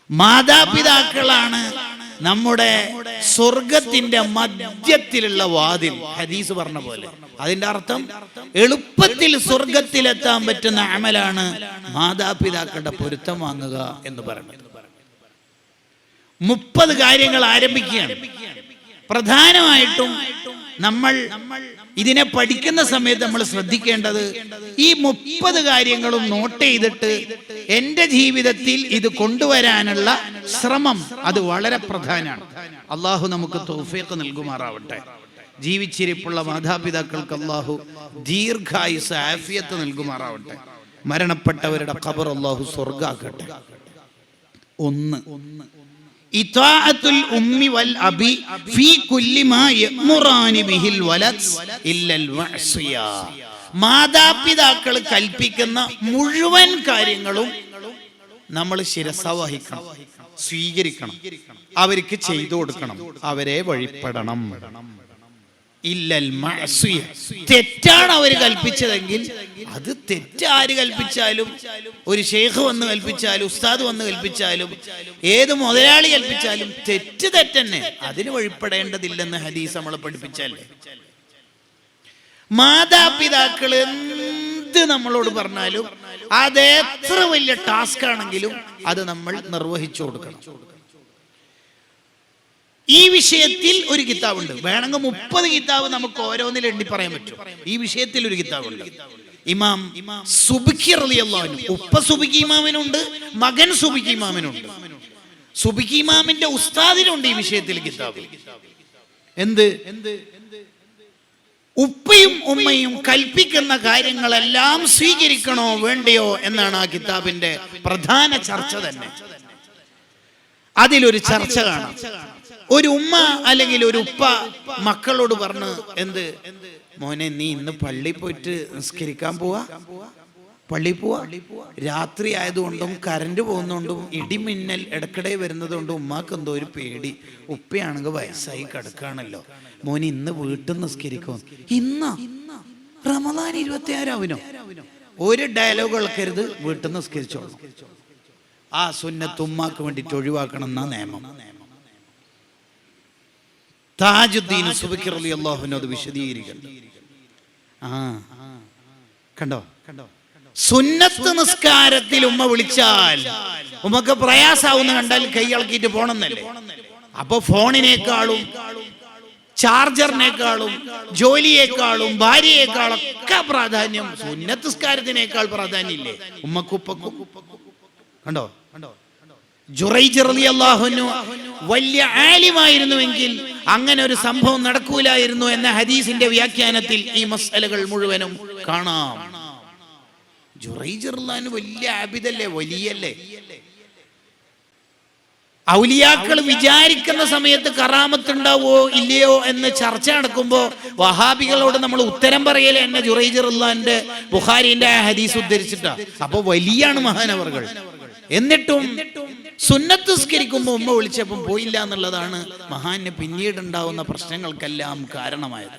മാതാപിതാക്കളാണ് നമ്മുടെ സ്വർഗത്തിന്റെ മധ്യത്തിലുള്ള വാതിൽ. ഹദീസ് പറഞ്ഞ പോലെ അതിന്റെ അർത്ഥം എളുപ്പത്തിൽ സ്വർഗത്തിലെത്താൻ പറ്റുന്ന അമലാണ് മാതാപിതാക്കളുടെ പൊരുത്തം വാങ്ങുക എന്ന് പറയുന്നത്. 30 കാര്യങ്ങൾ ആരംഭിക്കുകയാണ്. പ്രധാനമായിട്ടും നമ്മൾ ഇതിനെ പഠിക്കുന്ന സമയത്ത് നമ്മൾ ശ്രദ്ധിക്കേണ്ടത് ഈ 30 കാര്യങ്ങളും നോട്ട് ചെയ്തിട്ട് എൻ്റെ ജീവിതത്തിൽ ഇത് കൊണ്ടുവരാനുള്ള ശ്രമം അത് വളരെ പ്രധാനമാണ്. അള്ളാഹു നമുക്ക് തൗഫീഖ് നൽകുമാറാവട്ടെ. ജീവിച്ചിരിപ്പുള്ള മാതാപിതാക്കൾക്ക് അള്ളാഹു ദീർഘായുസ് ആഫിയത്ത് നൽകുമാറാവട്ടെ. മരണപ്പെട്ടവരുടെ ഖബർ അള്ളാഹു സ്വർഗ്ഗാക്കട്ടെ. 1 ഇത്വാഅത്തുൽ ഉമ്മി വൽ അബി ഫീ കുല്ലി മാ യഅ്മുറാനി ബിഹിൽ വലദ് ഇല്ലൽ മഅസിയ. മാതാപിതാക്കൾ കൽപ്പിക്കുന്ന മുഴുവൻ കാര്യങ്ങളും നമ്മൾ ശിരസ വഹിക്കണം, സ്വീകരിക്കണം, അവർക്ക് ചെയ്തു കൊടുക്കണം, അവരെ വഴിപ്പെടണം. ഇല്ലൽ മഅസിയ, തെറ്റാണ് അവർ കൽപ്പിച്ചതെങ്കിൽ അത് തെറ്റാര് കൽപ്പിച്ചാലും, ഒരു ഷെയ്ഖ് വന്ന് കൽപ്പിച്ചാലും, ഉസ്താദ് വന്ന് കൽപ്പിച്ചാലും, ഏത് മുതലാളി കൽപ്പിച്ചാലും തെറ്റ് തെറ്റന്നെ, അതിന് വഴിപ്പെടേണ്ടതില്ലെന്ന് ഹദീസ് നമ്മളെ പഠിപ്പിച്ചല്ലേ. മാതാപിതാക്കൾ എന്ത് നമ്മളോട് പറഞ്ഞാലും അത് എത്ര വലിയ ടാസ്ക് ആണെങ്കിലും അത് നമ്മൾ നിർവഹിച്ചു കൊടുക്കണം. ഈ വിഷയത്തിൽ ഒരു കിതാബുണ്ട്, വേണമെങ്കിൽ 30 കിതാബ് നമുക്ക് ഓരോന്നിൽ എണ്ണി പറയാൻ പറ്റും. ഈ വിഷയത്തിൽ ഒരു കിതാബുണ്ട്. ഇമാം സുബ്കി റളിയല്ലാഹു അൻഹു, ഉപ്പ സുബ്കി ഇമാമിനുണ്ട്, മകൻ സുബ്കി ഇമാമിനുണ്ട്. സുബ്കി ഇമാമിന്റെ ഉസ്താദിനുണ്ട് ഈ വിഷയത്തിൽ കിതാബ്. എന്ത്? ഉപ്പയും ഉമ്മയും കൽപ്പിക്കുന്ന കാര്യങ്ങളെല്ലാം സ്വീകരിക്കണോ വേണ്ടയോ എന്നാണ് ആ കിതാബിന്റെ പ്രധാന ചർച്ച തന്നെ. അതിലൊരു ചർച്ച കാണാം. ഒരു ഉമ്മ അല്ലെങ്കിൽ ഒരു ഉപ്പ മക്കളോട് പറഞ്ഞു, എന്ത് മോനെ, നീ ഇന്ന് പള്ളിയിൽ പോയിട്ട് നിസ്കരിക്കാൻ പോവാ, പള്ളിയിൽ പോവാ. രാത്രി ആയതുകൊണ്ടും കറണ്ട് പോകുന്നതുകൊണ്ടും ഇടിമിന്നൽ ഇടക്കിടെ വരുന്നതുകൊണ്ടും ഉമ്മാക്ക് എന്തോ ഒരു പേടി. ഉപ്പയാണെങ്കിൽ വയസ്സായി കിടക്കാണല്ലോ, മോനെ ഇന്ന് വീട്ടിൽ നിസ്കരിക്കും. ഇന്ന് റമദാൻ 26 ഒരു ഡയലോഗ് കേൾക്കരുത്, വീട്ടിൽ നിസ്കരിച്ചോളൂ. ആ സുന്നത്ത് ഉമ്മാക്ക് വേണ്ടിയിട്ട് ഒഴിവാക്കണം എന്നാ നിയമം. താജുദ്ദീൻ സുബ്കി റളിയല്ലാഹു അൻഹു അത് വിശദീകരിക്കുന്നു. കണ്ടോ, സുന്നത്ത് നിസ്കാരത്തിൽ ഉമ്മ വിളിച്ചാൽ ഉമ്മക്ക് പ്രയാസാവുന്ന കണ്ടാൽ കൈ ഇളക്കിയിട്ട് പോണെന്നല്ലേ. അപ്പൊ ഫോണിനേക്കാളും ചാർജറിനേക്കാളും ജോലിയേക്കാളും ഭാര്യയേക്കാളും ഒക്കെ പ്രാധാന്യം സുന്നത്ത് നിസ്കാരത്തിനേക്കാൾ പ്രാധാന്യമില്ലേ ഉമ്മക്കും ഉപ്പക്കും? കണ്ടോ, ജുറൈജ് റളിയല്ലാഹു അൻഹു വലിയ ആലിമായിരുന്നുവെങ്കിൽ അങ്ങനെ ഒരു സംഭവം നടക്കൂലായിരുന്നു എന്ന ഹദീസിന്റെ വ്യാഖ്യാനത്തിൽ ഈ മസ്അലകൾ മുഴുവനും കാണാം. ജുറൈജ് റളിയല്ലാഹു അൻഹു വലിയ ആബിദല്ലേ, വലിയല്ലേ. ഔലിയാക്കൾ വിചാരിക്കുന്ന സമയത്ത് കറാമത്തുണ്ടാവോ ഇല്ലയോ എന്ന് ചർച്ച നടക്കുമ്പോ വഹാബികളോട് നമ്മൾ ഉത്തരം പറയലേ എന്നെ ജുറൈജ് റളിയല്ലാഹുവിന്റെ ബുഖാരിന്റെ ഹദീസ് ഉദ്ധരിച്ചിട്ടാ. അപ്പൊ വലിയാണ് മഹാനവറുകൾ. എന്നിട്ടും സുന്നത്ത് നിസ്കരിക്കുമ്പോൾ ഉമ്മ വിളിച്ചപ്പം പോയില്ല എന്നുള്ളതാണ് മഹാന് പിന്നീട് ഉണ്ടാവുന്ന പ്രശ്നങ്ങൾക്കെല്ലാം കാരണമായത്.